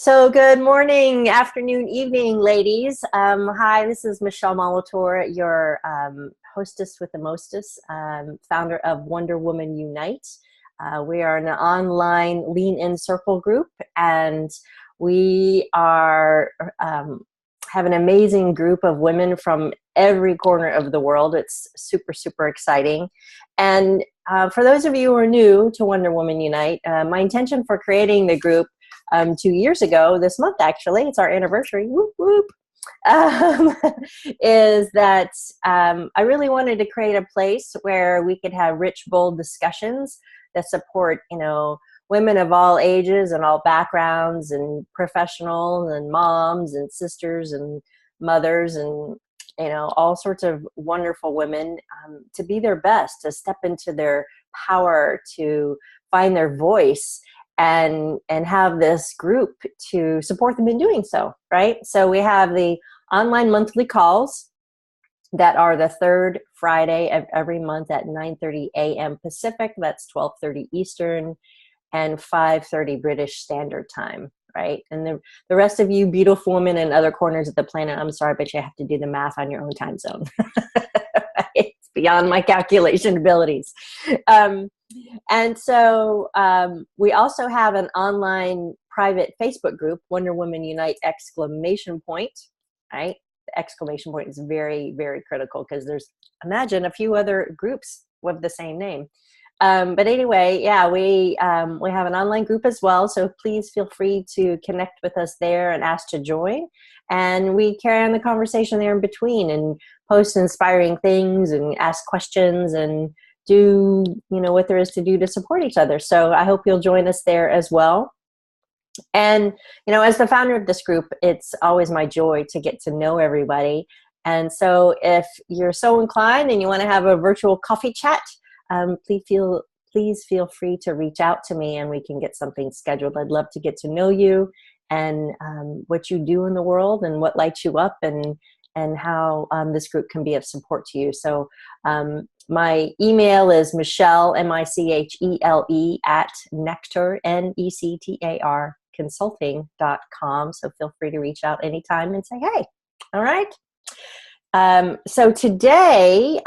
So good morning, afternoon, evening, ladies. Hi, this is Michele Molitor, your hostess with the mostest, founder of Wonder Woman Unite. We are an online lean in circle group, and we are have an amazing group of women from every corner of the world. It's super, super exciting. And for those of you who are new to Wonder Woman Unite, my intention for creating the group 2 years ago, this month actually, it's our anniversary, whoop, whoop, um, is that I really wanted to create a place where we could have rich, bold discussions that support, women of all ages and all backgrounds and professionals and moms and sisters and mothers and, all sorts of wonderful women to be their best, to step into their power, to find their voice and have this group to support them in doing so, right? So we have the online monthly calls that are the third Friday of every month at 9:30 a.m. Pacific. That's 12:30 Eastern and 5:30 British Standard Time, right? And the rest of you beautiful women in other corners of the planet, I'm sorry, but you have to do the math on your own time zone. It's beyond my calculation abilities. And so we also have an online private Facebook group, Wonder Woman Unite exclamation point, right? The exclamation point is very, very critical because imagine a few other groups with the same name. But anyway, yeah, we have an online group as well. So please feel free to connect with us there and ask to join. And we carry on the conversation there in between and post inspiring things and ask questions and do, what there is to do to support each other. So I hope you'll join us there as well. And, as the founder of this group, it's always my joy to get to know everybody. And so if you're so inclined and you want to have a virtual coffee chat, please feel free to reach out to me and we can get something scheduled. I'd love to get to know you and what you do in the world and what lights you up and how this group can be of support to you. So my email is Michele, Michele, at Nectar, Nectar, consulting.com. So feel free to reach out anytime and say, hey, all right. So today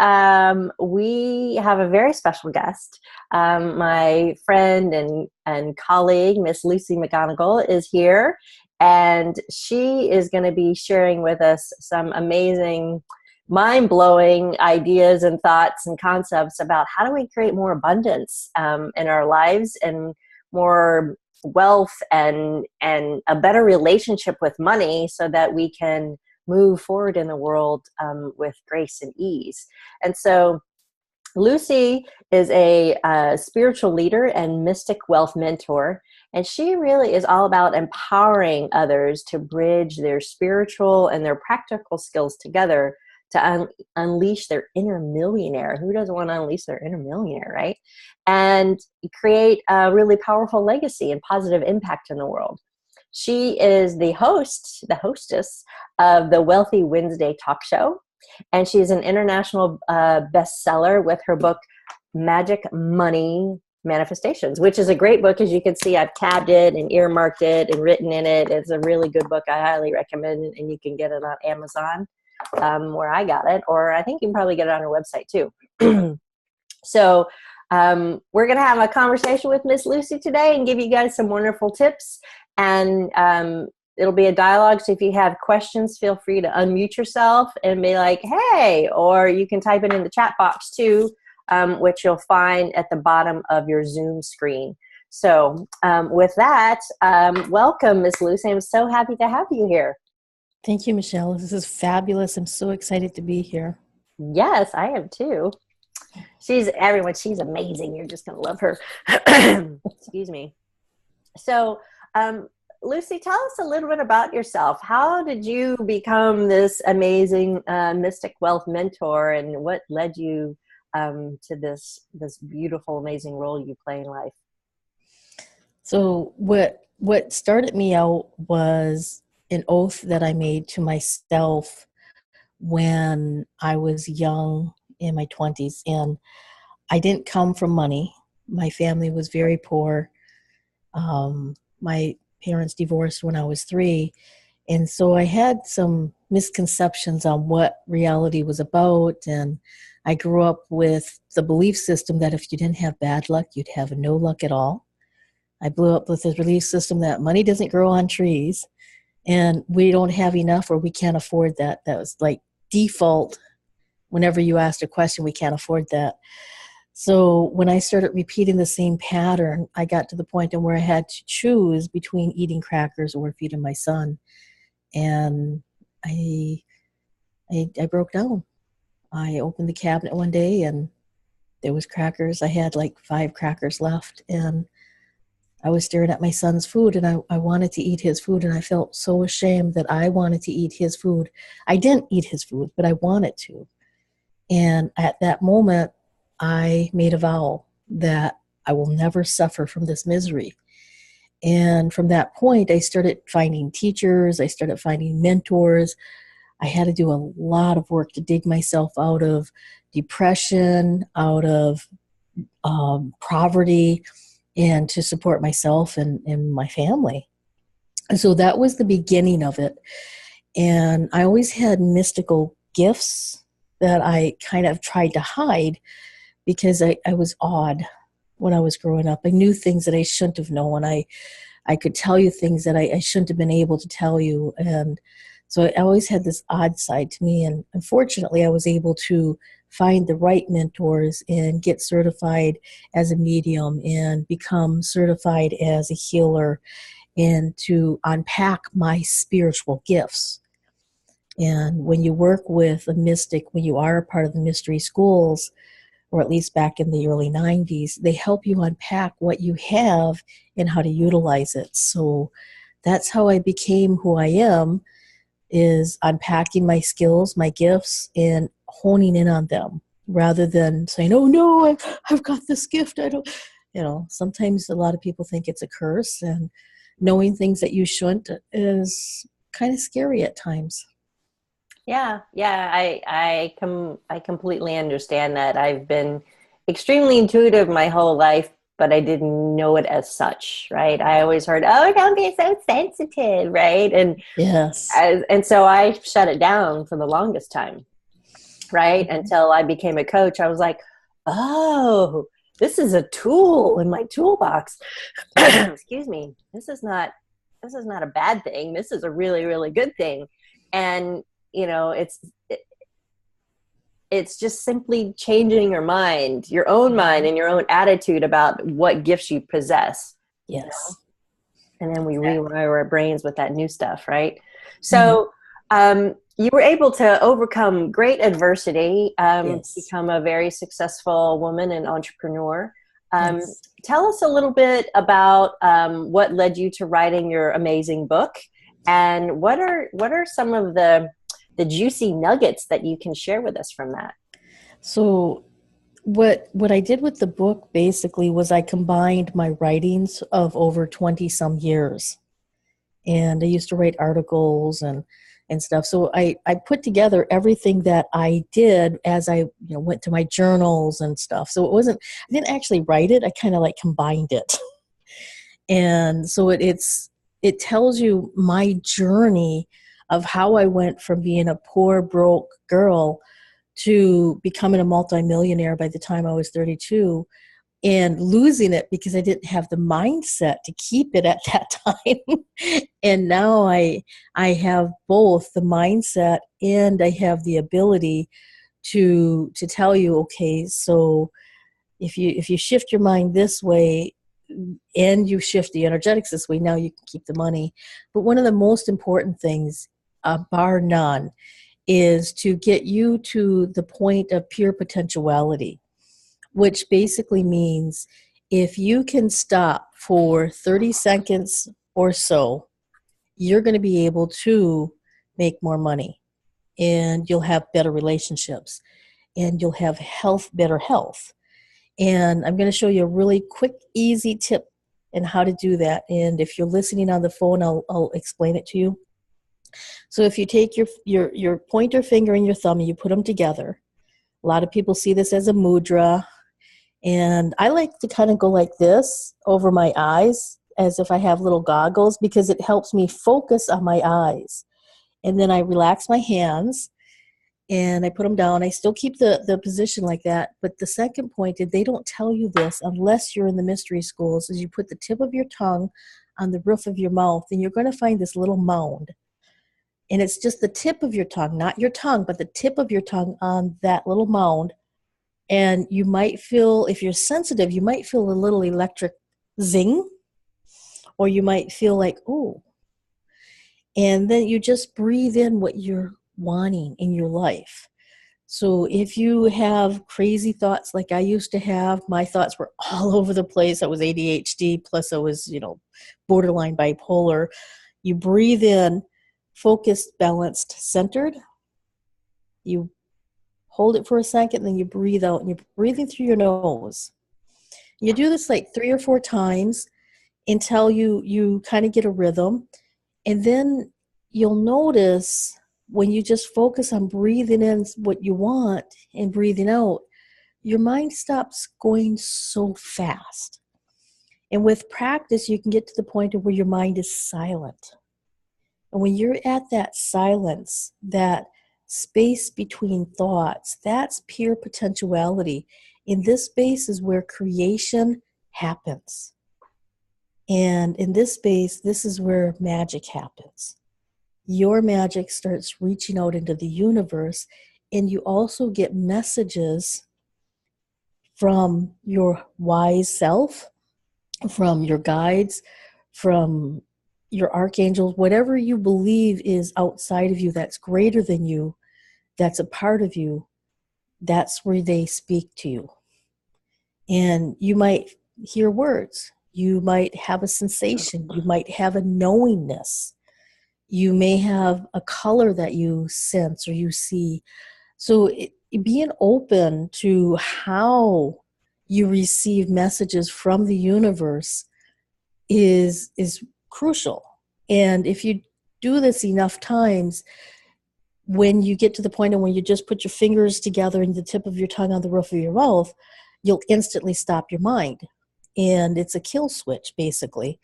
we have a very special guest. My friend and colleague, Miss Luci McMonagle, is here, and she is going to be sharing with us some amazing, mind-blowing ideas and thoughts and concepts about how do we create more abundance in our lives and more wealth and a better relationship with money so that we can move forward in the world with grace and ease. And so Luci is a spiritual leader and mystic wealth mentor, and she really is all about empowering others to bridge their spiritual and their practical skills together to unleash their inner millionaire. Who doesn't want to unleash their inner millionaire, right? And create a really powerful legacy and positive impact in the world. She is the hostess of the Wealthy Wednesday talk show, and she's an international bestseller with her book, Magic Money Manifestations, which is a great book. As you can see, I've tabbed it and earmarked it and written in it. It's a really good book. I highly recommend it, and you can get it on Amazon, where I got it, or I think you can probably get it on her website too. So we're going to have a conversation with Miss Luci today and give you guys some wonderful tips. And it'll be a dialogue. So if you have questions, feel free to unmute yourself and be like, hey, or you can type it in the chat box too, which you'll find at the bottom of your Zoom screen. So with that, welcome, Miss Luci. I'm so happy to have you here. Thank you, Michele. This is fabulous. I'm so excited to be here. Yes, I am too. She's amazing. You're just going to love her. Excuse me. So, Luci, tell us a little bit about yourself. How did you become this amazing mystic wealth mentor, and what led you to this beautiful, amazing role you play in life? So what started me out was an oath that I made to myself when I was young, in my 20s, and I didn't come from money. My family was very poor. My parents divorced when I was 3. And so I had some misconceptions on what reality was about. And I grew up with the belief system that if you didn't have bad luck, you'd have no luck at all. I blew up with the belief system that money doesn't grow on trees and we don't have enough or we can't afford that. That was like default. Whenever you asked a question, we can't afford that. So when I started repeating the same pattern, I got to the point where I had to choose between eating crackers or feeding my son. And I broke down. I opened the cabinet one day and there was crackers. I had like 5 crackers left and I was staring at my son's food and I wanted to eat his food and I felt so ashamed that I wanted to eat his food. I didn't eat his food, but I wanted to. And at that moment, I made a vow that I will never suffer from this misery. And from that point, I started finding teachers. I started finding mentors. I had to do a lot of work to dig myself out of depression, out of poverty, and to support myself and my family. And so that was the beginning of it. And I always had mystical gifts that I kind of tried to hide because I was odd when I was growing up. I knew things that I shouldn't have known. I could tell you things that I shouldn't have been able to tell you. And so I always had this odd side to me. And unfortunately, I was able to find the right mentors and get certified as a medium and become certified as a healer and to unpack my spiritual gifts. And when you work with a mystic, when you are a part of the mystery schools, or at least back in the early 90s, they help you unpack what you have and how to utilize it. So that's how I became who I am, is unpacking my skills, my gifts, and honing in on them rather than saying, oh no, I've got this gift. I don't, sometimes a lot of people think it's a curse, and knowing things that you shouldn't is kind of scary at times. Yeah, I completely understand that. I've been extremely intuitive my whole life, but I didn't know it as such, right? I always heard, "Oh, don't be so sensitive," right? Yes. And so I shut it down for the longest time, right? Mm-hmm. Until I became a coach, I was like, "Oh, this is a tool in my toolbox." Excuse me. This is not a bad thing. This is a really, really good thing. And it's just simply changing your mind, your own mind, and your own attitude about what gifts you possess. Yes. And then we rewire our brains with that new stuff, right? So you were able to overcome great adversity, become a very successful woman and entrepreneur. Tell us a little bit about what led you to writing your amazing book, and what are some of the juicy nuggets that you can share with us from that? So what I did with the book basically was I combined my writings of over 20 some years. And I used to write articles and stuff. So I put together everything that I did as I went to my journals and stuff. So I didn't actually write it. I kind of like combined it. And so it tells you my journey of how I went from being a poor, broke girl to becoming a multimillionaire by the time I was 32, and losing it because I didn't have the mindset to keep it at that time. And now I have both the mindset and I have the ability to tell you, okay, so if you shift your mind this way and you shift the energetics this way, now you can keep the money. But one of the most important things, bar none, is to get you to the point of pure potentiality, which basically means if you can stop for 30 seconds or so, you're going to be able to make more money, and you'll have better relationships, and you'll have better health. And I'm going to show you a really quick, easy tip in how to do that. And if you're listening on the phone, I'll explain it to you. So if you take your pointer finger and your thumb and you put them together, a lot of people see this as a mudra. And I like to kind of go like this over my eyes as if I have little goggles, because it helps me focus on my eyes. And then I relax my hands and I put them down. I still keep the position like that. But the second point, and they don't tell you this unless you're in the mystery schools, is you put the tip of your tongue on the roof of your mouth, and you're going to find this little mound. And it's just the tip of your tongue, not your tongue, but the tip of your tongue on that little mound. And you might feel, if you're sensitive, you might feel a little electric zing, or you might feel like, oh. And then you just breathe in what you're wanting in your life. So if you have crazy thoughts like I used to have, my thoughts were all over the place. I was ADHD, plus I was, borderline bipolar. You breathe in, focused, balanced, centered. You hold it for a second, then you breathe out, and you're breathing through your nose. You do this like 3 or 4 times until you kind of get a rhythm. And then you'll notice when you just focus on breathing in what you want and breathing out, your mind stops going so fast. And with practice, you can get to the point of where your mind is silent. And when you're at that silence, that space between thoughts, that's pure potentiality. In this space is where creation happens. And in this space, this is where magic happens. Your magic starts reaching out into the universe, and you also get messages from your wise self, from your guides, from your archangels, whatever you believe is outside of you that's greater than you, that's a part of you, that's where they speak to you. And you might hear words. You might have a sensation. You might have a knowingness. You may have a color that you sense or you see. So being open to how you receive messages from the universe is crucial. And if you do this enough times, when you get to the point of when you just put your fingers together and the tip of your tongue on the roof of your mouth, you'll instantly stop your mind. And it's a kill switch, basically,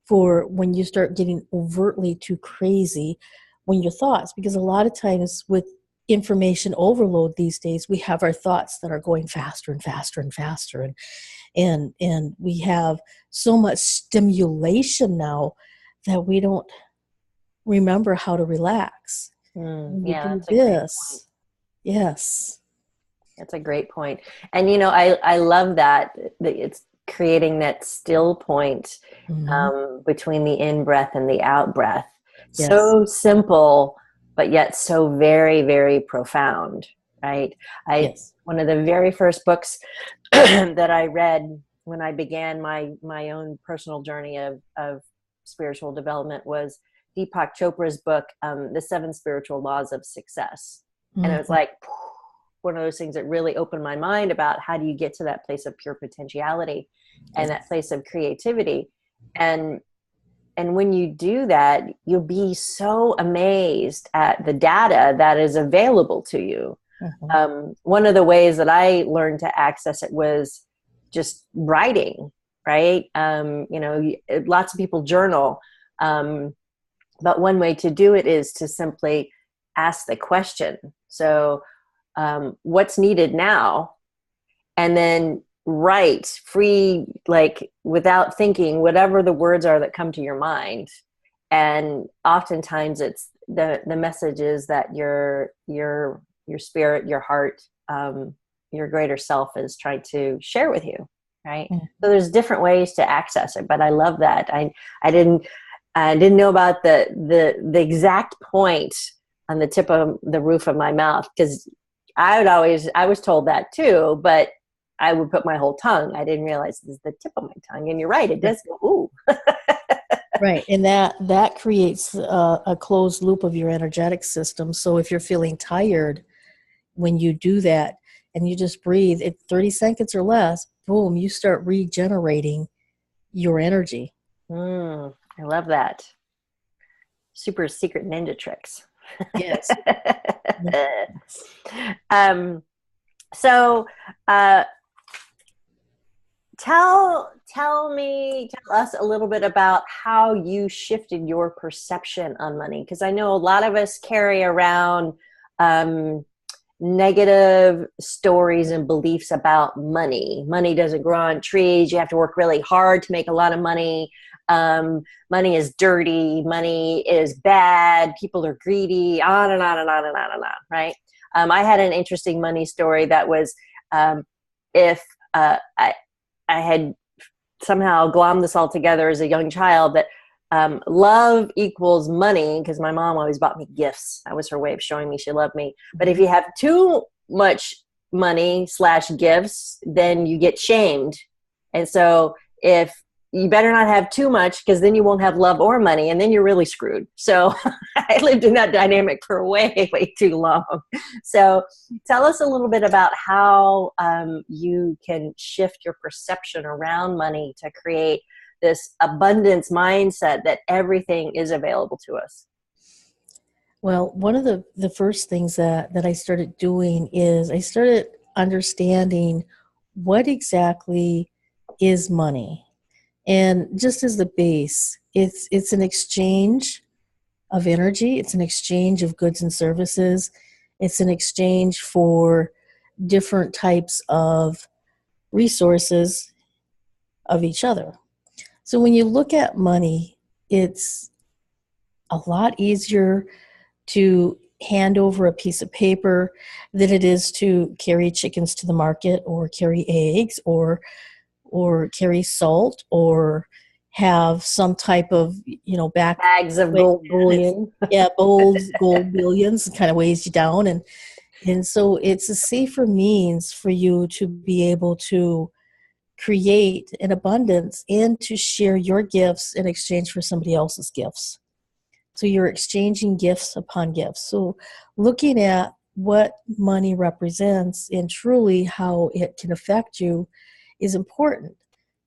for when you start getting overtly too crazy when your thoughts, because a lot of times with information overload these days, we have our thoughts that are going faster and faster and faster. And we have so much stimulation now that we don't remember how to relax. When you do this, yes. That's a great point. And, I love that it's creating that still point between the in-breath and the out-breath. Yes. So simple, but yet so very, very profound, right? Yes. One of the very first books that I read when I began my own personal journey of spiritual development was Deepak Chopra's book, The 7 Spiritual Laws of Success. Mm-hmm. And it was like one of those things that really opened my mind about how do you get to that place of pure potentiality and that place of creativity. And when you do that, you'll be so amazed at the data that is available to you. Mm-hmm. One of the ways that I learned to access it was just writing, right? Lots of people journal. But one way to do it is to simply ask the question. So what's needed now? And then write free, like without thinking, whatever the words are that come to your mind. And oftentimes it's the message is that your spirit, your heart, your greater self is trying to share with you, right? Mm-hmm. So there's different ways to access it, but I love that. I didn't know about the exact point on the tip of the roof of my mouth, because I was told that too, but I would put my whole tongue. I didn't realize this is the tip of my tongue. And you're right, it does go, ooh. Right, and that creates a closed loop of your energetic system. So if you're feeling tired, when you do that and you just breathe, 30 seconds or less, boom, you start regenerating your energy. I love that. Super secret ninja tricks. Yes. So Tell us a little bit about how you shifted your perception on money, because I know a lot of us carry around um, negative stories and beliefs about money. Money doesn't grow on trees. You have to work really hard to make a lot of money. Money is dirty. Money is bad. People are greedy. On and on and on and on and on. Right. I had an interesting money story that was if I had somehow glommed this all together as a young child, that love equals money, because my mom always bought me gifts. That was her way of showing me she loved me. But if you have too much money / gifts, then you get shamed. And so if you better not have too much, because then you won't have love or money, and then you're really screwed. So I lived in that dynamic for way, way too long. So tell us a little bit about how you can shift your perception around money to create this abundance mindset that everything is available to us. Well, one of the first things that I started doing is I started understanding what exactly is money. And just as the base, it's an exchange of energy, it's an exchange of goods and services, it's an exchange for different types of resources of each other. So when you look at money, it's a lot easier to hand over a piece of paper than it is to carry chickens to the market, or carry eggs, or carry salt, or have some type of, back Bags of gold bullion. yeah, gold billions, kind of weighs you down. And so it's a safer means for you to be able to create an abundance and to share your gifts in exchange for somebody else's gifts. So you're exchanging gifts upon gifts. So looking at what money represents and truly how it can affect you is important.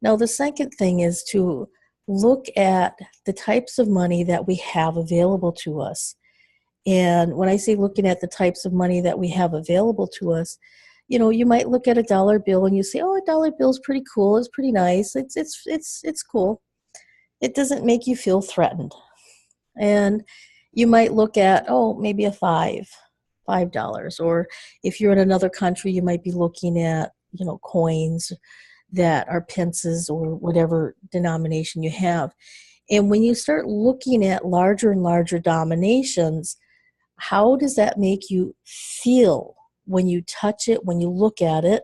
Now, the second thing is to look at the types of money that we have available to us. And when I say looking at the types of money that we have available to us, you might look at a dollar bill and you say, "Oh, a dollar bill is pretty cool. It's pretty nice. It's cool." It doesn't make you feel threatened. And you might look at, oh, maybe a $5. Or if you're in another country, you might be looking at, coins that are pences or whatever denomination you have. And when you start looking at larger and larger denominations, how does that make you feel when you touch it, when you look at it?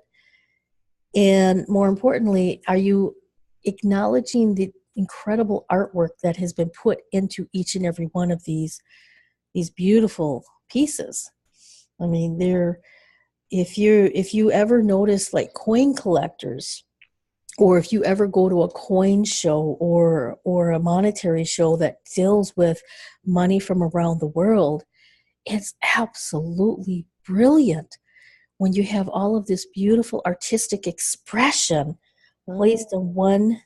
And more importantly, are you acknowledging the incredible artwork that has been put into each and every one of these beautiful pieces? I mean, if you ever notice, like, coin collectors, or if you ever go to a coin show or a monetary show that deals with money from around the world, it's absolutely brilliant when you have all of this beautiful artistic expression placed on one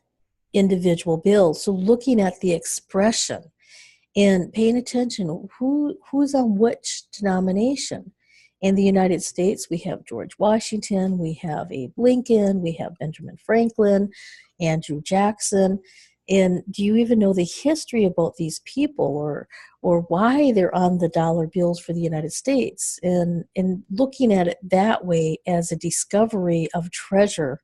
individual bill. So looking at the expression and paying attention, who's on which denomination. In the United States, we have George Washington, we have Abe Lincoln, we have Benjamin Franklin, Andrew Jackson. And do you even know the history about these people, or why they're on the dollar bills for the United States? And looking at it that way as a discovery of treasure,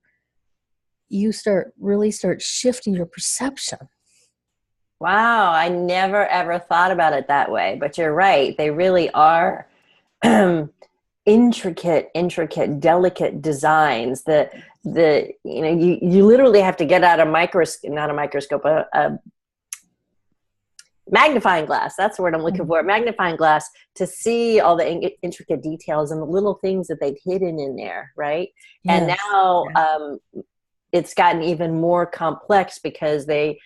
you really start shifting your perception. Wow, I never ever thought about it that way, but you're right. They really are intricate, delicate designs. You literally have to get out not a microscope, a magnifying glass. That's the word I'm looking for. A magnifying glass to see all the intricate details and the little things that they've hidden in there, right? Yes. And now it's gotten even more complex because they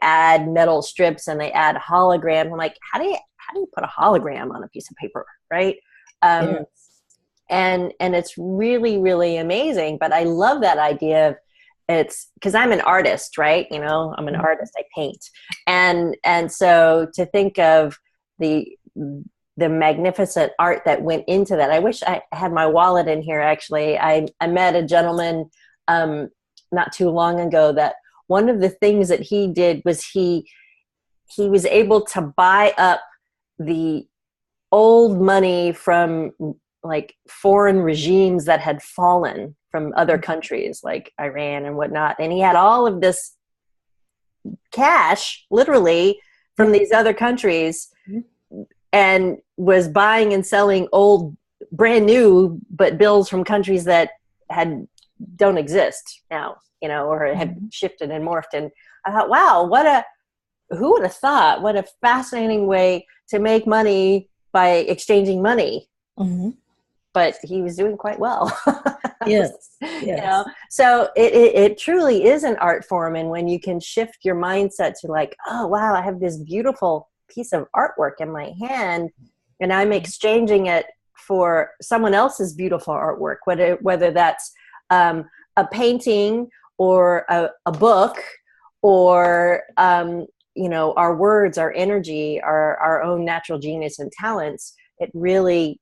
add metal strips and they add holograms. I'm like, how do you put a hologram on a piece of paper, right? Yes. And it's really, really amazing. But I love that idea of, it's because I'm an artist, right? I'm an artist. I paint, and so to think of the magnificent art that went into that. I wish I had my wallet in here. Actually, I met a gentleman not too long ago that one of the things that he did was he was able to buy up the old money from like foreign regimes that had fallen from other countries like Iran and whatnot. And he had all of this cash literally from these other countries and was buying and selling old, brand new, but bills from countries that don't exist now, or have shifted and morphed. And I thought, wow, who would have thought, what a fascinating way to make money by exchanging money. But he was doing quite well. Yes. So it truly is an art form. And when you can shift your mindset to like, oh, wow, I have this beautiful piece of artwork in my hand and I'm exchanging it for someone else's beautiful artwork, whether that's a painting or a book or, our words, our energy, our own natural genius and talents, it really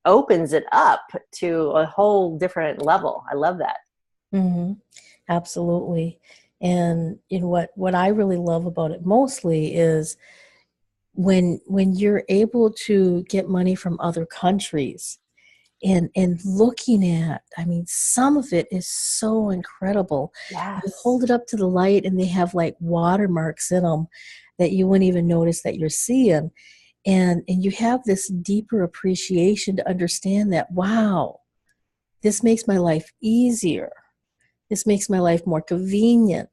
opens it up to a whole different level. I love that. Absolutely. And what I really love about it mostly is when you're able to get money from other countries and looking at, I mean, some of it is so incredible. Yes. You hold it up to the light and they have like watermarks in them that you wouldn't even notice that you're seeing. And you have this deeper appreciation to understand that, wow, this makes my life easier. This makes my life more convenient.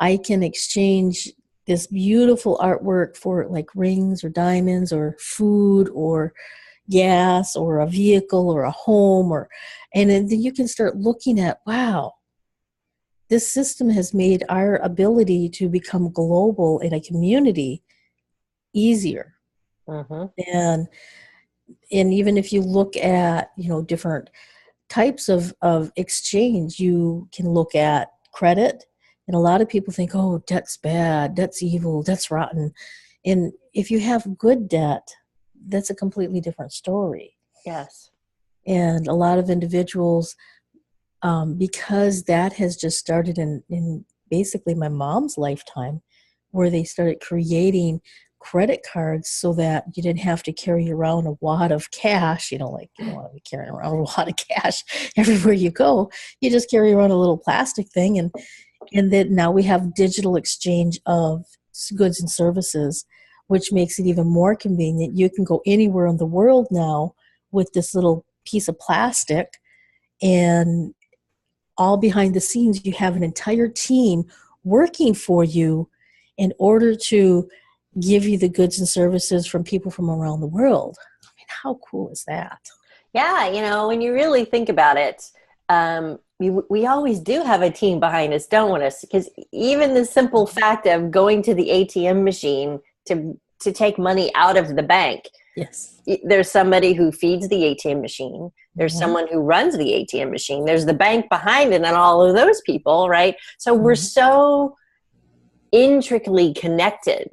I can exchange this beautiful artwork for like rings or diamonds or food or gas or a vehicle or a home, and then you can start looking at, wow, this system has made our ability to become global in a community easier. And even if you look at, different types of exchange, you can look at credit. And a lot of people think, oh, debt's bad, debt's evil, debt's rotten. And if you have good debt, that's a completely different story. Yes. And a lot of individuals, because that has just started in basically my mom's lifetime, where they started creating credit cards so that you didn't have to carry around a wad of cash, you don't want to be carrying around a wad of cash everywhere you go. You just carry around a little plastic thing. And then now we have digital exchange of goods and services, which makes it even more convenient. You can go anywhere in the world now with this little piece of plastic, and all behind the scenes, you have an entire team working for you in order to give you the goods and services from people from around the world. I mean, how cool is that? Yeah, when you really think about it, we always do have a team behind us, don't we? Because even the simple fact of going to the ATM machine to take money out of the bank. Yes. There's somebody who feeds the ATM machine. There's someone who runs the ATM machine. There's the bank behind it and all of those people, right? So we're so intricately connected,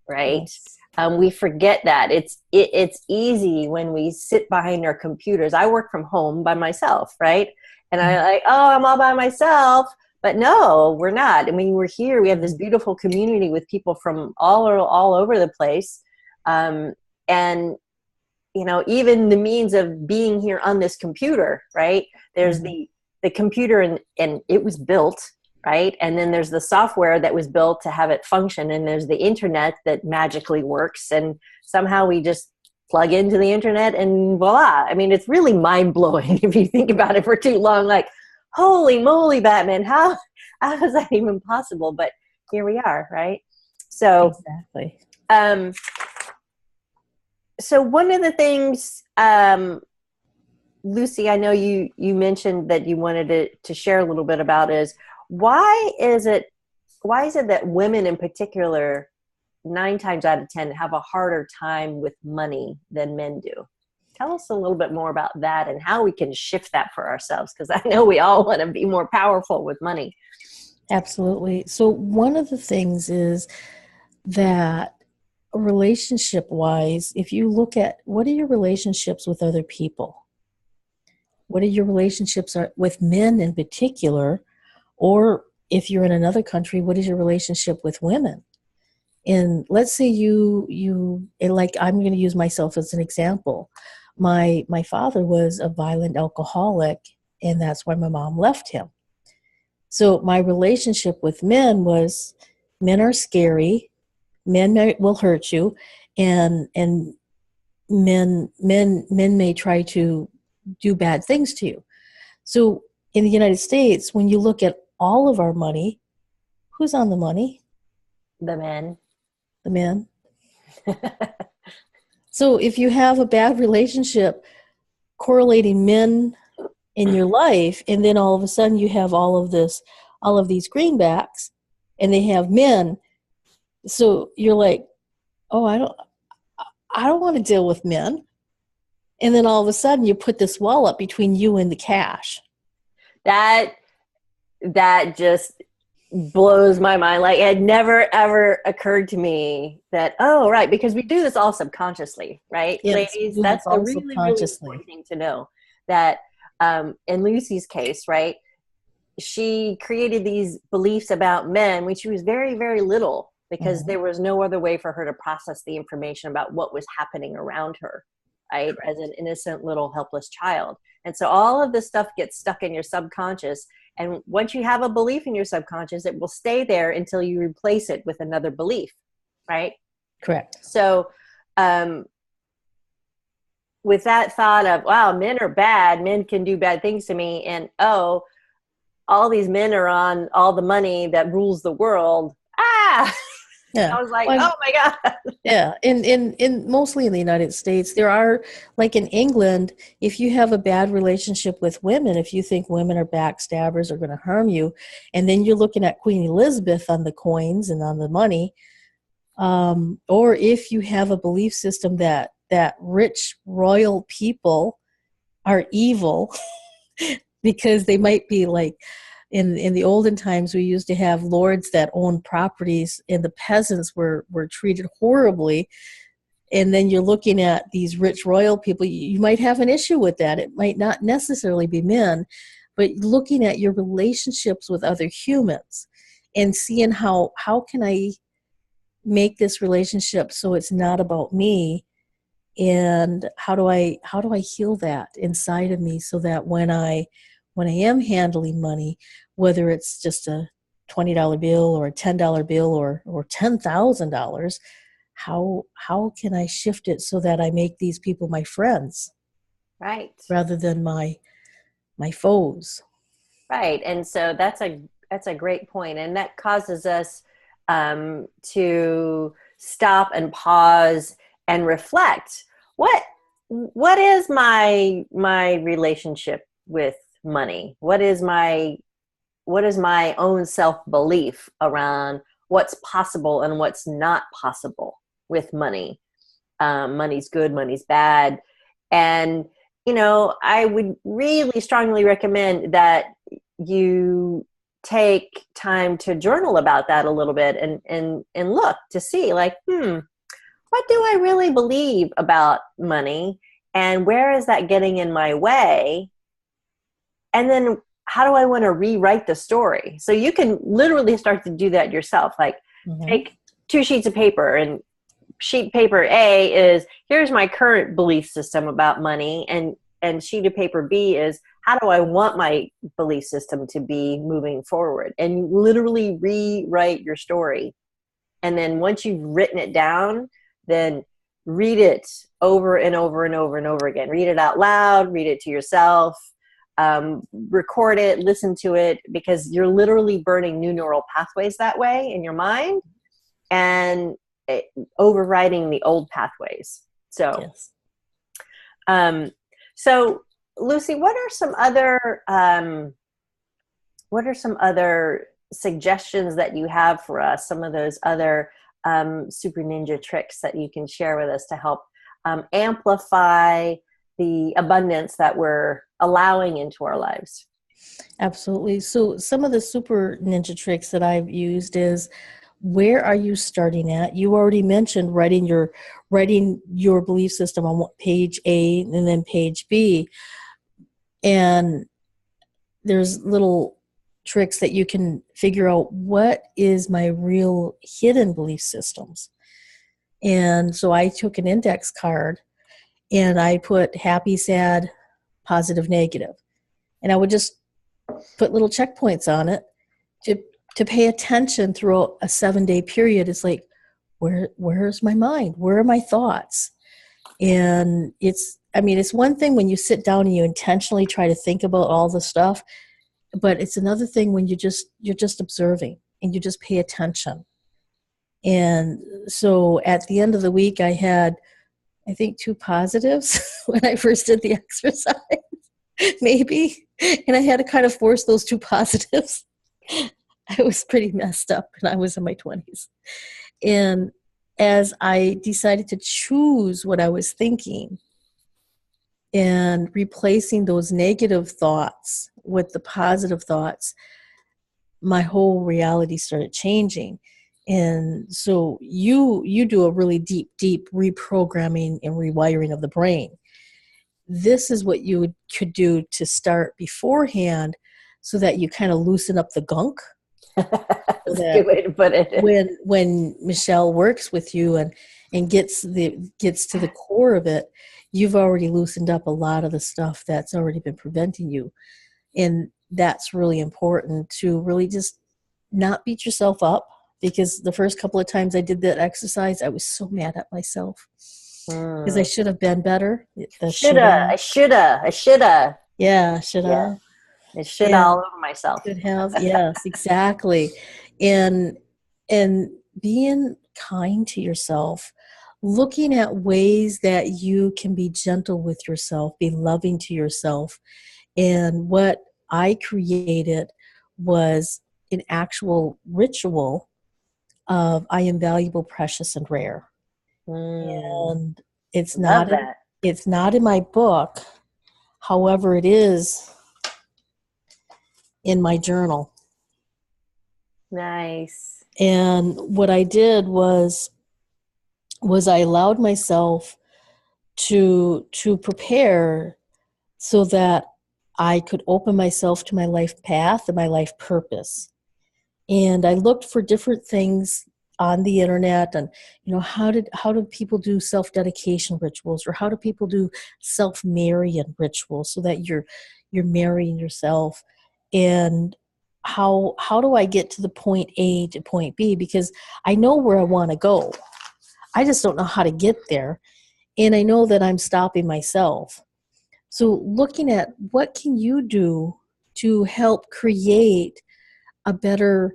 right? Yes. We forget that. It's easy when we sit behind our computers. I work from home by myself, right? And I'm all by myself. But no, we're not. I mean, we're here. We have this beautiful community with people from all over the place. And, even the means of being here on this computer, right? There's the computer and it was built, right? And then there's the software that was built to have it function. And there's the internet that magically works. And somehow we just plug into the internet and voila. I mean, it's really mind blowing if you think about it for too long, like, holy moly, Batman, how is that even possible? But here we are, right? So, exactly. So one of the things, Luci, I know you mentioned that you wanted to share a little bit about is why is it that women in particular, 9 times out of 10, have a harder time with money than men do? Tell us a little bit more about that and how we can shift that for ourselves, because I know we all want to be more powerful with money. Absolutely. So one of the things is that relationship-wise, if you look at what are your relationships with other people? What are your relationships with men in particular, Or if you're in another country, what is your relationship with women? And let's say like, I'm going to use myself as an example. My father was a violent alcoholic, and that's why my mom left him. So my relationship with men was, men are scary, will hurt you, and men may try to do bad things to you. So in the United States, when you look at all of our money, who's on the money? The men. The men. So if you have a bad relationship correlating men in your life, and then all of a sudden you have all of these greenbacks, and they have men, so you're like, oh, I don't want to deal with men. And then all of a sudden you put this wall up between you and the cash. That just blows my mind. Like, it had never ever occurred to me that, oh, right, because we do this all subconsciously, right? Yes, Ladies, that's the really, really important thing to know, that in Lucy's case, right, she created these beliefs about men when she was very, very little, because there was no other way for her to process the information about what was happening around her, right? Correct. As an innocent little helpless child. And so all of this stuff gets stuck in your subconscious. And once you have a belief in your subconscious, it will stay there until you replace it with another belief, right? Correct. So with that thought of, wow, men are bad, men can do bad things to me, and oh, all these men are on all the money that rules the world. Yeah. I was like, oh my God. Yeah. In mostly in the United States, there are, like in England, if you have a bad relationship with women, if you think women are backstabbers or going to harm you, and then you're looking at Queen Elizabeth on the coins and on the money, or if you have a belief system that rich royal people are evil because they might be like, in the olden times, we used to have lords that owned properties, and the peasants were treated horribly. And then you're looking at these rich royal people, you might have an issue with that. It might not necessarily be men, but looking at your relationships with other humans and seeing how can I make this relationship so it's not about me, and how do I heal that inside of me, so that when I am handling money, whether it's just a $20 bill or a $10 bill or $10,000, how can I shift it so that I make these people my friends, right, rather than my foes? Right. And so that's a great point. And that causes us to stop and pause and reflect. What is my relationship with money? What is my own self-belief around what's possible and what's not possible with money? Money's good, money's bad. And, I would really strongly recommend that you take time to journal about that a little bit, and look to see, like, what do I really believe about money, and where is that getting in my way? And then how do I want to rewrite the story? So you can literally start to do that yourself. Like, take 2 sheets of paper, and sheet paper A is, here's my current belief system about money, and sheet of paper B is, how do I want my belief system to be moving forward? And literally rewrite your story. And then once you've written it down, then read it over and over and over and over again. Read it out loud, read it to yourself, record it, listen to it, because you're literally burning new neural pathways that way in your mind, and overriding the old pathways. So, yes. So Luci, what are some other suggestions that you have for us? Some of those other super ninja tricks that you can share with us to help amplify the abundance that we're allowing into our lives? Absolutely. So some of the super ninja tricks that I've used is, where are you starting at? You already mentioned writing your belief system on page A and then page B. And there's little tricks that you can figure out what is my real hidden belief systems. And so I took an index card and I put happy, sad, positive, negative. And I would just put little checkpoints on it to pay attention throughout a 7-day period. It's like, where's my mind? Where are my thoughts? And it's one thing when you sit down and you intentionally try to think about all the stuff, but it's another thing when you're just observing and you just pay attention. And so at the end of the week, I had, I think, 2 positives when I first did the exercise, maybe. And I had to kind of force those 2 positives. I was pretty messed up and I was in my 20s. And as I decided to choose what I was thinking and replacing those negative thoughts with the positive thoughts, my whole reality started changing. And so you do a really deep reprogramming and rewiring of the brain. This is what you could do to start beforehand so that you kind of loosen up the gunk. That's a good way to put it. When Michele works with you and gets to the core of it, you've already loosened up a lot of the stuff that's already been preventing you. And that's really important, to really just not beat yourself up, because the first couple of times I did that exercise, I was so mad at myself because I should have been better. I shoulda. Yeah, shoulda. Yeah. I should all over myself. Should have. Yes, exactly. And being kind to yourself, looking at ways that you can be gentle with yourself, be loving to yourself. And what I created was an actual ritual of I am valuable, precious, and rare. And it's not in my book. However, it is in my journal. Nice. And what I did was I allowed myself to prepare so that I could open myself to my life path and my life purpose. And I looked for different things on the internet, and how do people do self-dedication rituals, or how do people do self-marrying rituals so that you're marrying yourself, and how do I get to the point A to point B, because I know where I want to go. I just don't know how to get there, and I know that I'm stopping myself. So looking at what can you do to help create a better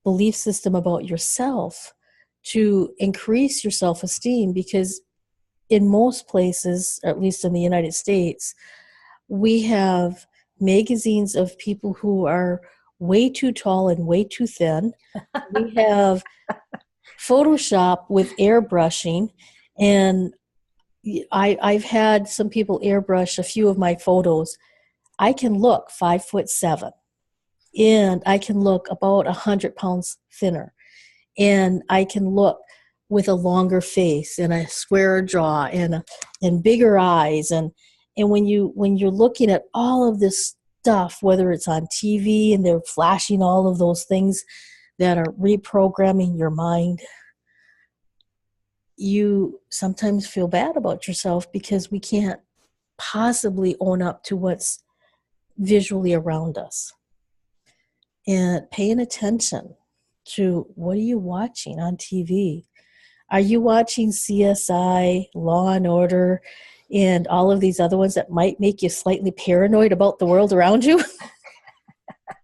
belief system about yourself, to increase your self-esteem, because in most places, at least in the United States, we have magazines of people who are way too tall and way too thin. We have Photoshop with airbrushing, and I've had some people airbrush a few of my photos. I can look 5'7", and I can look about 100 pounds thinner, and I can look with a longer face and a squarer jaw and bigger eyes, and when you're looking at all of this stuff, whether it's on TV and they're flashing all of those things that are reprogramming your mind, you sometimes feel bad about yourself because we can't possibly own up to what's visually around us. And paying attention to, what are you watching on TV? Are you watching CSI, Law and Order, and all of these other ones that might make you slightly paranoid about the world around you?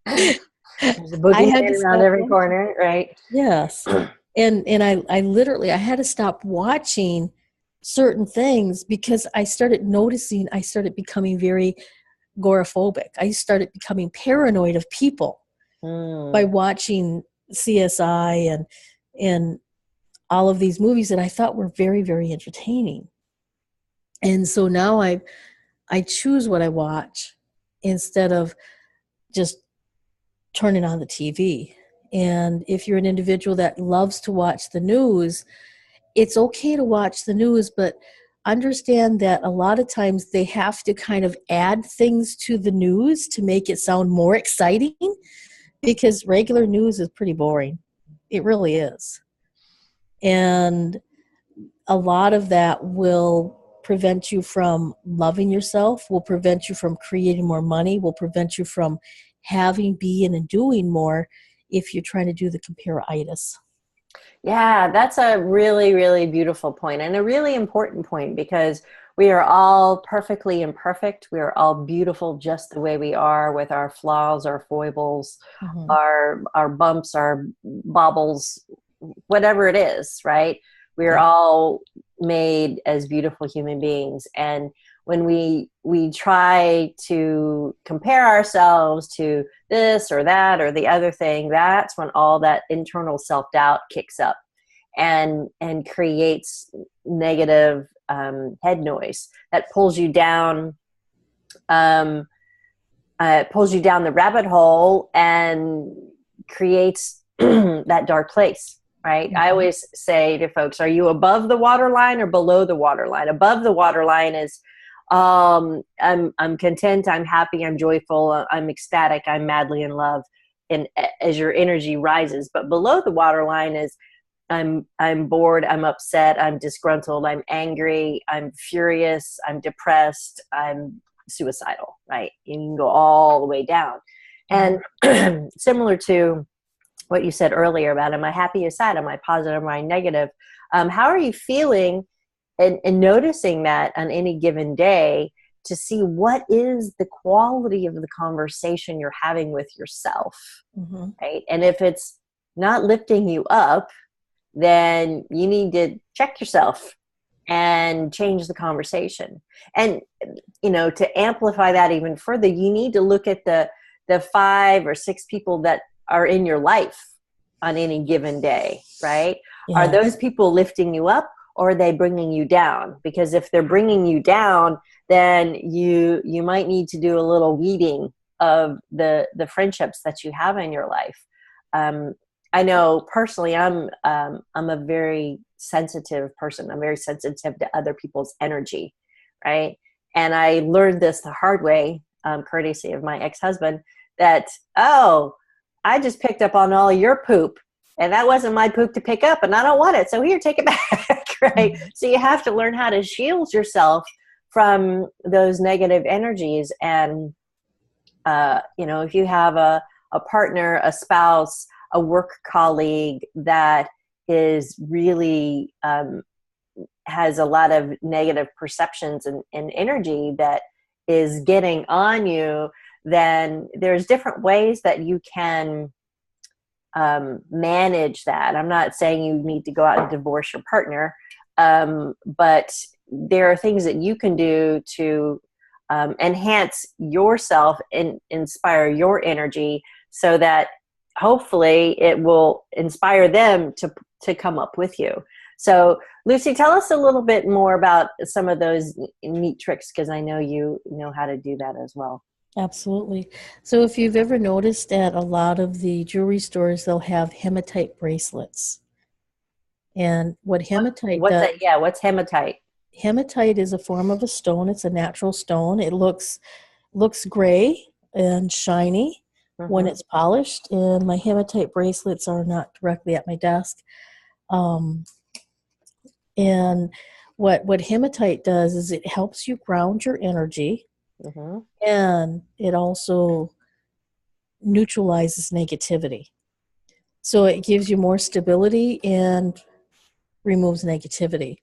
There's a boogeyman around every corner, right? Yes. And I literally, I had to stop watching certain things because I started noticing, I started becoming very agoraphobic. I started becoming paranoid of people by watching CSI and all of these movies that I thought were very, very entertaining. And so now I choose what I watch instead of just turning on the TV. And if you're an individual that loves to watch the news, it's okay to watch the news, but understand that a lot of times they have to kind of add things to the news to make it sound more exciting, because regular news is pretty boring. It really is. And a lot of that will prevent you from loving yourself, will prevent you from creating more money, will prevent you from having, being, and doing more if you're trying to do the compare-itis. Yeah, that's a really, really beautiful point and a really important point, because we are all perfectly imperfect. We are all beautiful just the way we are, with our flaws, our foibles, Mm-hmm. our bumps, our bobbles, whatever it is, right? We are Yeah. all made as beautiful human beings. And when we try to compare ourselves to this or that or the other thing, that's when all that internal self-doubt kicks up and creates negative head noise that um, pulls you down the rabbit hole and creates that dark place, right? I Mm-hmm. always say to folks, are you above the waterline or below the waterline? Above the waterline is I'm content, I'm happy, I'm joyful, I'm ecstatic, I'm madly in love, and as your energy rises. But below the waterline is I'm bored, I'm upset, I'm disgruntled, I'm angry, I'm furious, I'm depressed, I'm suicidal, right? And you can go all the way down. Mm-hmm. And similar to what you said earlier about, am I happy or sad? Am I positive? Am I negative? How are you feeling, and noticing that on any given day, to see what is the quality of the conversation you're having with yourself, Mm-hmm. right? And if it's not lifting you up, then you need to check yourself and change the conversation. And to amplify that even further, you need to look at the 5 or 6 people that are in your life on any given day, right? Are those Yes. people lifting you up, or are they bringing you down? Because if they're bringing you down, then you might need to do a little weeding of the friendships that you have in your life. I know personally, I'm a very sensitive person. I'm very sensitive to other people's energy, right? And I learned this the hard way, courtesy of my ex-husband, that, oh, I just picked up on all your poop, and that wasn't my poop to pick up, and I don't want it. So here, take it back, right? Mm-hmm. So you have to learn how to shield yourself from those negative energies. And if you have a partner, a spouse, a work colleague that is really has a lot of negative perceptions and energy that is getting on you, then there's different ways that you can manage that. I'm not saying you need to go out and divorce your partner, but there are things that you can do to enhance yourself and inspire your energy, so that hopefully it will inspire them to come up with you. So, Luci, tell us a little bit more about some of those neat tricks, because I know you know how to do that as well. Absolutely. So if you've ever noticed at a lot of the jewelry stores, they'll have hematite bracelets. And what hematite What's does, that? Yeah, what's hematite? hematite is a form of a stone. It's a natural stone. It looks gray and shiny when Mm-hmm. it's polished. And my hematite bracelets are not directly at my desk. Um, and what hematite does is it helps you ground your energy, Mm-hmm. and it also neutralizes negativity. So it gives you more stability and removes negativity.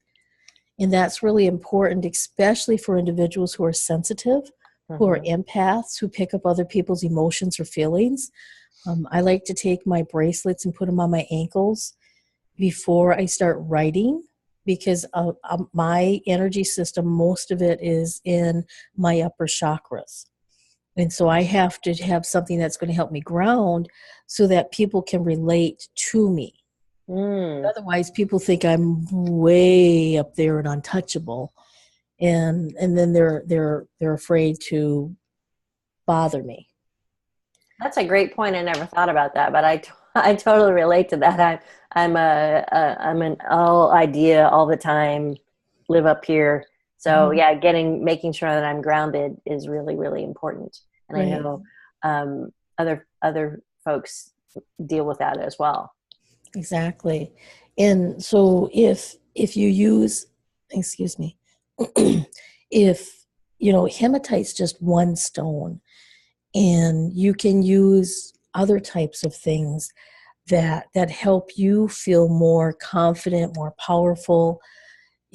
And that's really important, especially for individuals who are sensitive, who are Mm-hmm. empaths, who pick up other people's emotions or feelings. I like to take my bracelets and put them on my ankles before I start writing, because my energy system, most of it is in my upper chakras. And so I have to have something that's going to help me ground so that people can relate to me. Mm. Otherwise, people think I'm way up there and untouchable, and then they're afraid to bother me. That's a great point. I never thought about that, but I totally relate to that. I'm an all idea all the time live up here. So Mhm. yeah, making sure that I'm grounded is really, really important. And I Right. know other folks deal with that as well. Exactly. And so if you use, excuse me, if hematite's just one stone, and you can use other types of things that help you feel more confident, more powerful.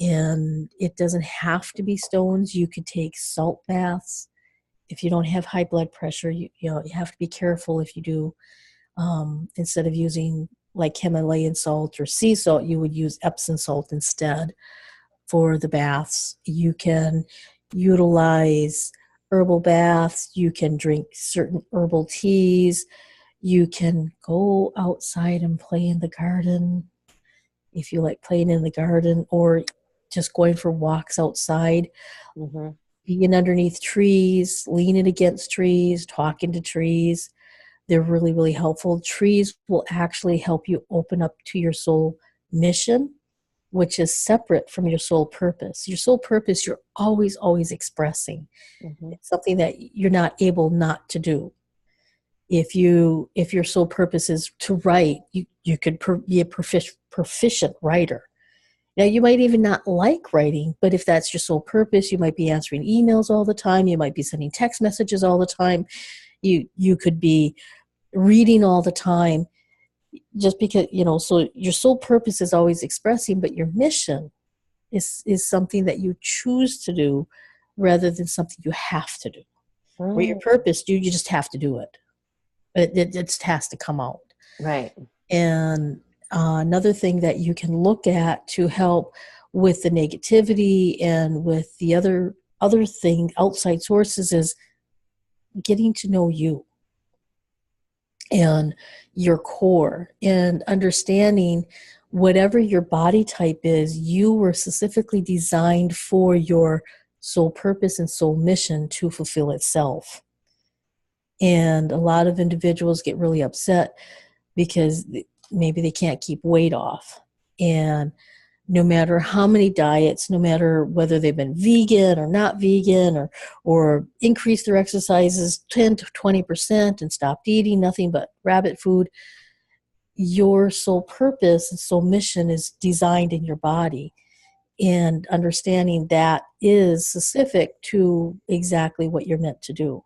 And it doesn't have to be stones. You could take salt baths. If you don't have high blood pressure, you have to be careful if you do. Instead of using like Himalayan salt or sea salt, you would use Epsom salt instead for the baths. You can utilize herbal baths. You can drink certain herbal teas. You can go outside and play in the garden if you like playing in the garden, or just going for walks outside, Mm-hmm. being underneath trees, leaning against trees, talking to trees. They're really, really helpful. Trees will actually help you open up to your soul mission, which is separate from your soul purpose. Your soul purpose, you're always, always expressing. Mm-hmm. It's something that you're not able not to do. If your sole purpose is to write, you could be a proficient writer. Now, you might even not like writing, but if that's your sole purpose, you might be answering emails all the time. You might be sending text messages all the time. You could be reading all the time, just because, so your sole purpose is always expressing, but your mission is something that you choose to do rather than something you have to do. Where your Mm. purpose, you just have to do it. It just has to come out. Right. And another thing that you can look at to help with the negativity and with the other thing, outside sources, is getting to know you and your core, and understanding whatever your body type is, you were specifically designed for your soul purpose and soul mission to fulfill itself. And a lot of individuals get really upset because maybe they can't keep weight off. And no matter how many diets, no matter whether they've been vegan or not vegan, or increase their exercises 10 to 20% and stopped eating nothing but rabbit food, your sole purpose and soul mission is designed in your body. And understanding that is specific to exactly what you're meant to do.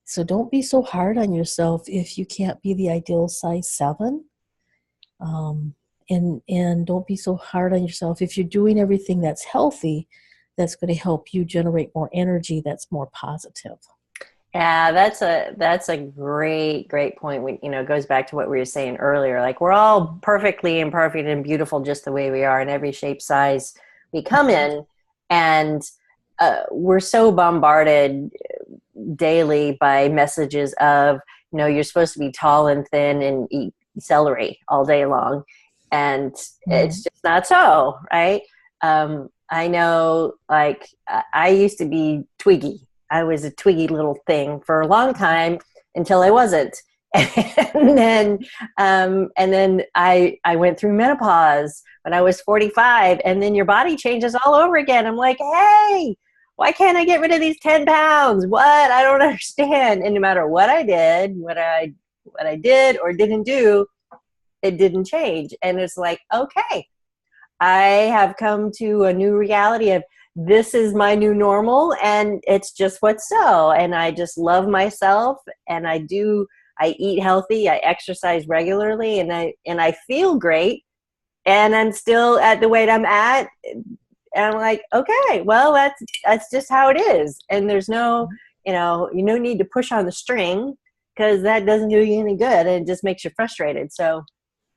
So don't be so hard on yourself if you can't be the ideal size 7. Um, and don't be so hard on yourself if you're doing everything that's healthy, that's going to help you generate more energy that's more positive. Yeah, that's a great point. It goes back to what we were saying earlier. Like we're all perfectly imperfect and beautiful just the way we are in every shape, size we come in, and we're so bombarded daily by messages of, you're supposed to be tall and thin and eat celery all day long, and it's Mhm. just not so, right? I know, like I used to be twiggy. I was a twiggy little thing for a long time until I wasn't. And then I went through menopause when I was 45, and then your body changes all over again. I'm like, hey, why can't I get rid of these 10 pounds? What? I don't understand. And no matter what I did, what I did or didn't do, it didn't change. And it's like, okay, I have come to a new reality of this is my new normal, and it's just what's so. And I just love myself, and I eat healthy, I exercise regularly, and I feel great, and I'm still at the weight I'm at. And I'm like, okay, well, that's just how it is. And there's no need to push on the string, because that doesn't do you any good, and it just makes you frustrated. So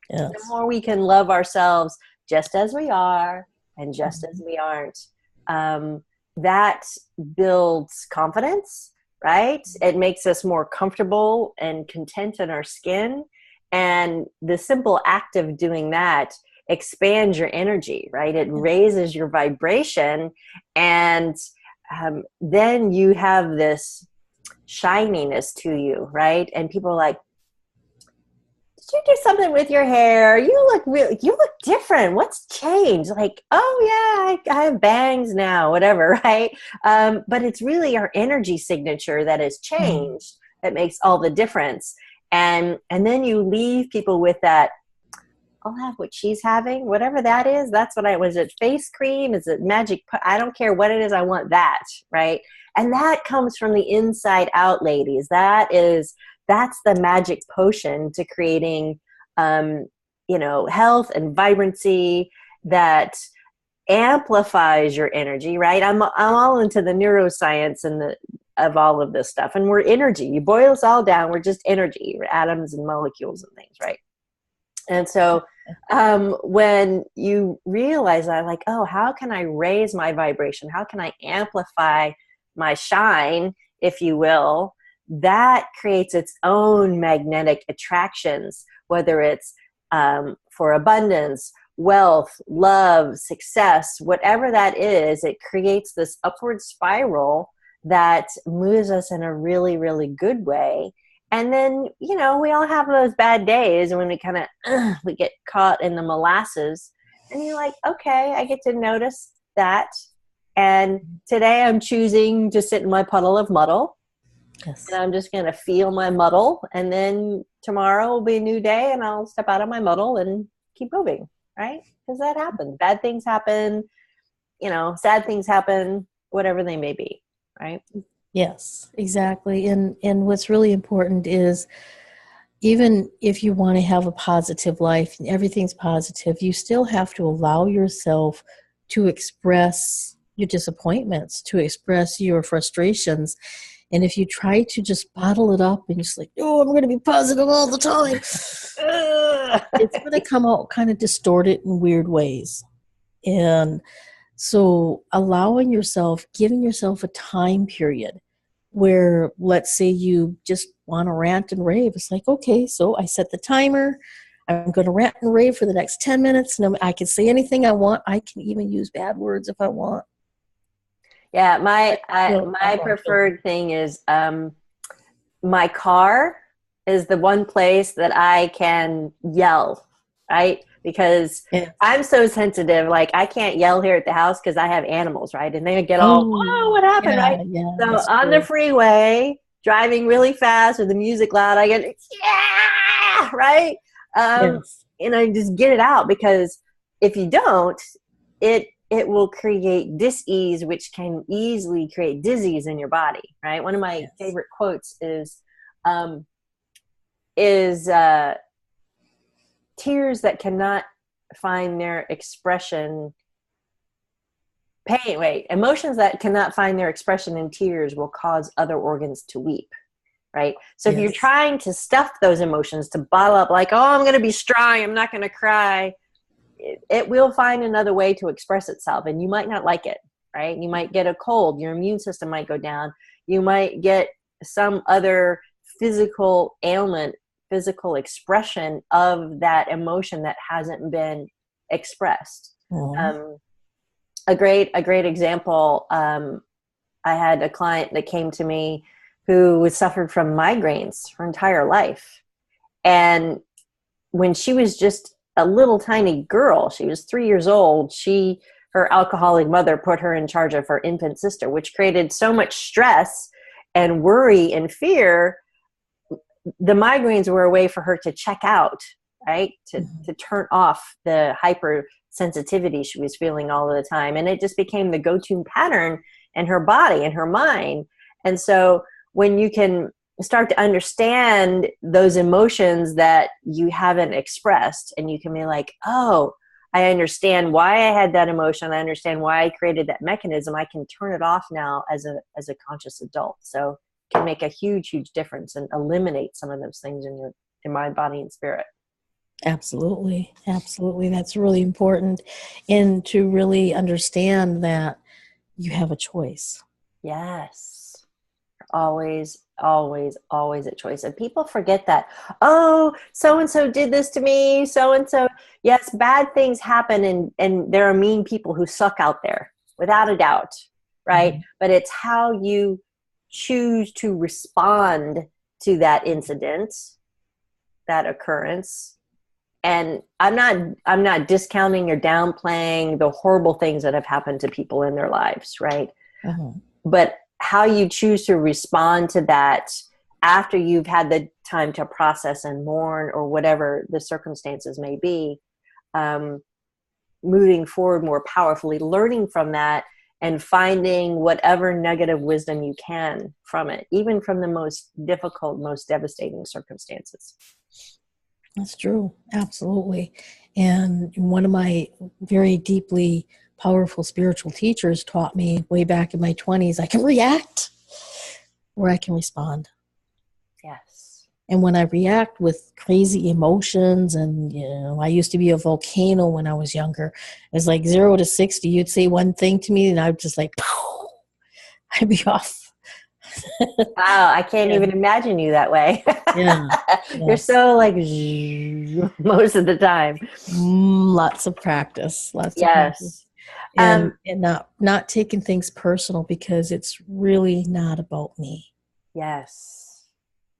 the Yes. more we can love ourselves just as we are and just as Mhm. we aren't, that builds confidence, right? It makes us more comfortable and content in our skin. And the simple act of doing that expands your energy, right? It raises your vibration. And then you have this shininess to you, right? And people are like, you do something with your hair? You look different. What's changed? Like, oh yeah, I have bangs now, whatever, right? But it's really our energy signature that has Mm. changed that makes all the difference. And then you leave people with that, I'll have what she's having, whatever that is. That's what was it face cream? Is it magic? I don't care what it is. I want that. Right. And that comes from the inside out, ladies. That's the magic potion to creating, health and vibrancy that amplifies your energy. Right. I'm all into the neuroscience and of all of this stuff. And we're energy. You boil us all down. We're just energy, atoms and molecules and things. Right. And so when you realize that, like, oh, how can I raise my vibration? How can I amplify my shine, if you will? That creates its own magnetic attractions, whether it's for abundance, wealth, love, success, whatever that is, it creates this upward spiral that moves us in a really, really good way. And then, we all have those bad days when we kind of, we get caught in the molasses and you're like, okay, I get to notice that. And today I'm choosing to sit in my puddle of muddle. Yes. And I'm just going to feel my muddle. And then tomorrow will be a new day and I'll step out of my muddle and keep moving. Right? Because that happens. Bad things happen, sad things happen, whatever they may be. Right? Yes, exactly. And what's really important is, even if you want to have a positive life and everything's positive, you still have to allow yourself to express your disappointments, to express your frustrations. And if you try to just bottle it up and just like, oh, I'm going to be positive all the time, it's going to come out kind of distorted in weird ways. And so allowing yourself, giving yourself a time period where, let's say you just want to rant and rave. It's like, okay, so I set the timer. I'm going to rant and rave for the next 10 minutes. And I can say anything I want. I can even use bad words if I want. Yeah, my preferred thing is my car is the one place that I can yell, right? Because Yes. I'm so sensitive. Like, I can't yell here at the house because I have animals, right? And they get all, oh, what happened, yeah, right? yeah, So that's on true. the freeway, driving really fast with the music loud, I get, yeah, right? Yes. And I just get it out, because if you don't, it will create dis-ease, which can easily create disease in your body, right? One of my Yes. favorite quotes is tears that cannot find their expression. Emotions that cannot find their expression in tears will cause other organs to weep, right? So if you're Yes. trying to stuff those emotions, to bottle up, like, oh, I'm going to be strong, I'm not going to cry, it will find another way to express itself, and you might not like it, right? You might get a cold, your immune system might go down, you might get some other physical ailment, physical expression of that emotion that hasn't been expressed. Mhm. A great example, I had a client that came to me who suffered from migraines her entire life. And when she was just a little tiny girl, she was 3 years old, her alcoholic mother put her in charge of her infant sister, which created so much stress and worry and fear. The migraines were a way for her to check out, right? To turn off the hypersensitivity she was feeling all the time. And it just became the go-to pattern in her body and her mind. And so when you can start to understand those emotions that you haven't expressed, and you can be like, oh, I understand why I had that emotion, I understand why I created that mechanism, I can turn it off now as a conscious adult. So it can make a huge difference and eliminate some of those things in your mind, body, and spirit. Absolutely. Absolutely. That's really important. And to really understand that you have a choice. Yes. Always, always, always a choice. And people forget that. Oh, so-and-so did this to me, so-and-so. Yes, bad things happen, and there are mean people who suck out there, without a doubt, right? Mm-hmm. But it's how you choose to respond to that incident that occurrence. And I'm not discounting or downplaying the horrible things that have happened to people in their lives, right? Uh-huh. But how you choose to respond to that after you've had the time to process and mourn, or whatever the circumstances may be, moving forward more powerfully, learning from that, and finding whatever negative wisdom you can from it, even from the most difficult, most devastating circumstances. That's true. Absolutely. And one of my very deeply powerful spiritual teachers taught me way back in my 20s, I can react or I can respond. Yes. And when I react with crazy emotions, and I used to be a volcano when I was younger. It's like 0 to 60. You'd say one thing to me and I'd just like, pow, I'd be off. Wow, I can't even imagine you that way. Yeah. You're Yes. so like most of the time. Lots of practice. Lots of practice. Yes. And not taking things personal, because it's really not about me. Yes.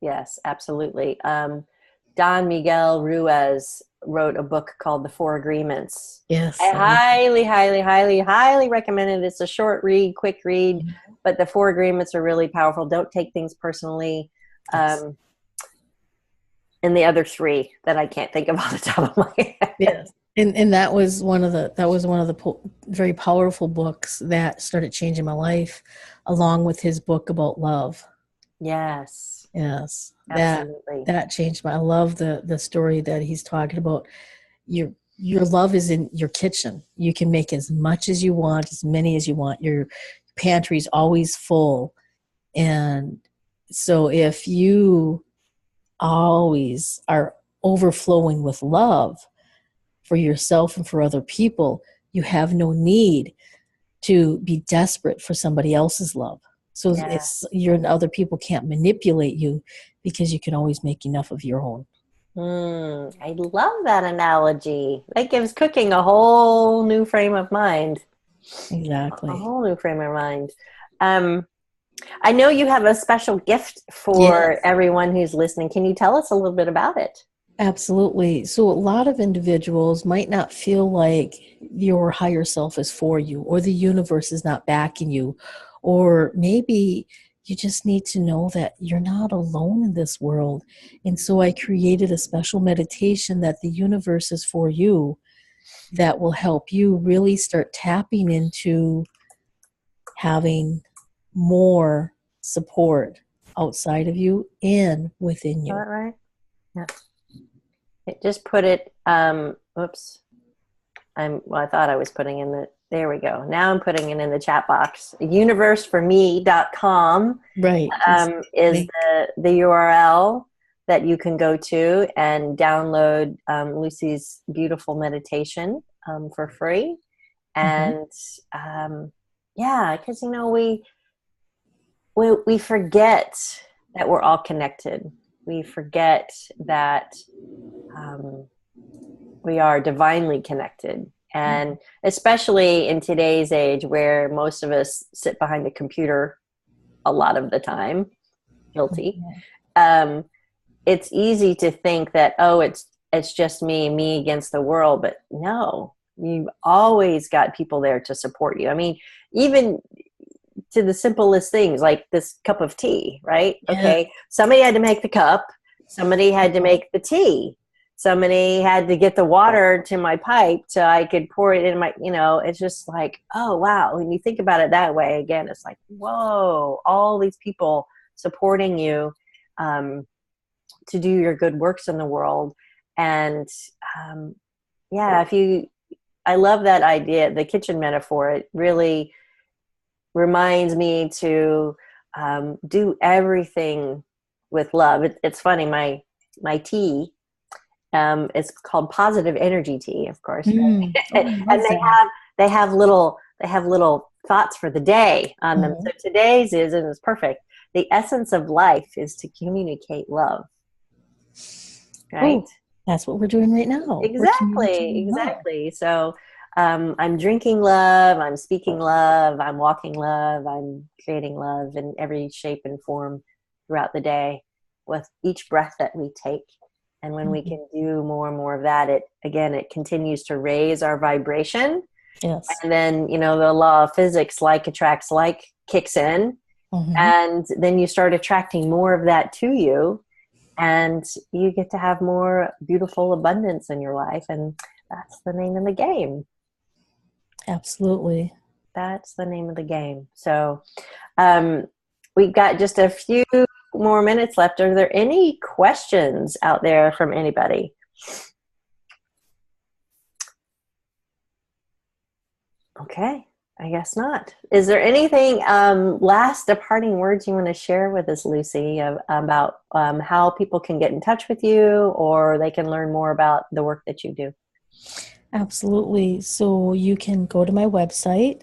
Yes, absolutely. Don Miguel Ruiz wrote a book called The Four Agreements. Yes. I highly, highly, highly, highly recommend it. It's a short read, quick read, but the Four Agreements are really powerful. Don't take things personally. Yes. And the other three that I can't think of off the top of my head. Yes. And that was one of the very powerful books that started changing my life, along with his book about love. Yes. Yes. Absolutely. That changed I love the story that he's talking about. Your love is in your kitchen. You can make as much as you want, as many as you want. Your pantry's always full. And so if you always are overflowing with love for yourself and for other people, you have no need to be desperate for somebody else's love. So other people can't manipulate you, because you can always make enough of your own. I love that analogy. That gives cooking a whole new frame of mind. Exactly. A whole new frame of mind. I know you have a special gift for everyone who's listening. Can you tell us a little bit about it? Absolutely. So a lot of individuals might not feel like your higher self is for you, or the universe is not backing you, or maybe you just need to know that you're not alone in this world. And so I created a special meditation that the universe is for you, that will help you really start tapping into having more support outside of you and within you. All right. Yeah. Just put it, oops. I thought I was putting in there we go. Now I'm putting it in the chat box. universeforme.com Right. Is the URL that you can go to and download Luci's beautiful meditation for free. And because we forget that we're all connected. We forget that we are divinely connected. And especially in today's age, where most of us sit behind a computer a lot of the time, guilty, it's easy to think that, it's just me against the world. But no, you've always got people there to support you. I mean, even to the simplest things like this cup of tea, right? Yeah. Okay, somebody had to make the cup. Somebody had to make the tea. Somebody had to get the water to my pipe so I could pour it in my, it's just like, oh, wow. When you think about it that way, again, it's like, whoa, all these people supporting you to do your good works in the world. And I love that idea, the kitchen metaphor. It really reminds me to do everything with love. It's funny, my tea, it's called positive energy tea, of course. Right? And they have little thoughts for the day on them. So today's and it's perfect. The essence of life is to communicate love. Right? Oh, that's what we're doing right now. Exactly. So I'm drinking love, I'm speaking love, I'm walking love, I'm creating love in every shape and form throughout the day with each breath that we take. And when we Mhm. can do more and more of that, it continues to raise our vibration. Yes. And then, the law of physics, like attracts like, kicks in. Hmm. And then you start attracting more of that to you. And you get to have more beautiful abundance in your life. And that's the name of the game. Absolutely. That's the name of the game. So we've got just a few more minutes left. Are there any questions out there from anybody? Okay, I guess not. Is there anything, last departing words you want to share with us, Luci, about how people can get in touch with you or they can learn more about the work that you do? Absolutely. So you can go to my website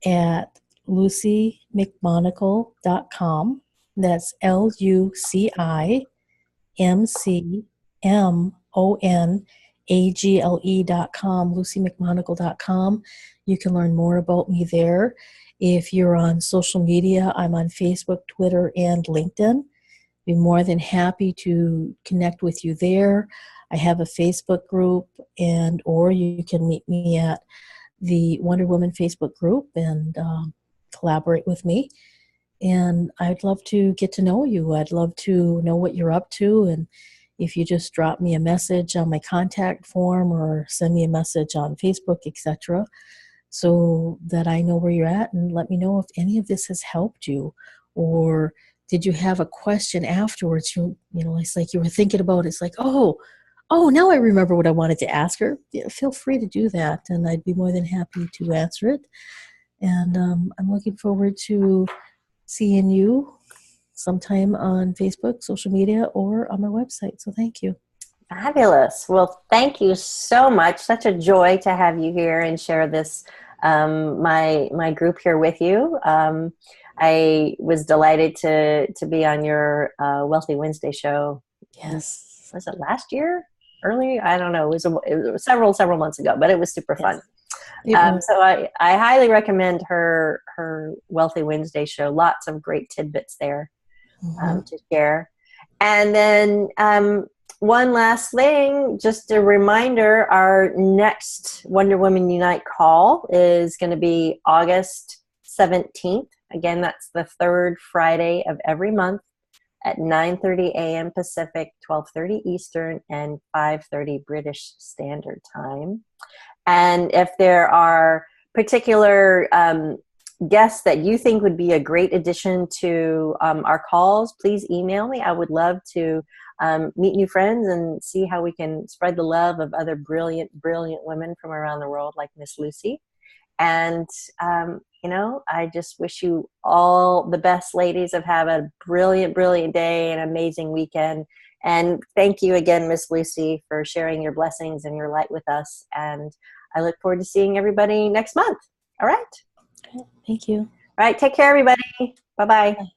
at lucimcmonagle.com. That's LuciMcMonagle.com, lucimcmonagle.com. You can learn more about me there. If you're on social media, I'm on Facebook, Twitter, and LinkedIn. Be more than happy to connect with you there. I have a Facebook group, or you can meet me at the Wonder Woman Facebook group and collaborate with me. And I'd love to get to know you. I'd love to know what you're up to. And if you just drop me a message on my contact form or send me a message on Facebook, etc., so that I know where you're at, and let me know if any of this has helped you, or did you have a question afterwards? It's like you were thinking about it. It's like, now I remember what I wanted to ask her. Yeah, feel free to do that, and I'd be more than happy to answer it. And I'm looking forward to seeing you sometime on Facebook, social media, or on my website. So thank you. Fabulous. Well, thank you so much. Such a joy to have you here and share this, my group here with you. I was delighted to be on your Wealthy Wednesday show. Yes. Was it last year? Early? I don't know. It was several months ago, but it was super Yes. fun. It was. So I highly recommend her Wealthy Wednesday show. Lots of great tidbits there to share. And then one last thing, just a reminder, our next Wonder Woman Unite call is going to be August 17th. Again, that's the third Friday of every month at 9:30 a.m. Pacific, 12:30 Eastern, and 5:30 British Standard Time. And if there are particular guests that you think would be a great addition to our calls, please email me. I would love to meet new friends and see how we can spread the love of other brilliant women from around the world like Miss Luci. And, I just wish you all the best, ladies, of have a brilliant day and amazing weekend. And thank you again, Miss Luci, for sharing your blessings and your light with us. And I look forward to seeing everybody next month. All right. Thank you. All right. Take care, everybody. Bye-bye. Bye.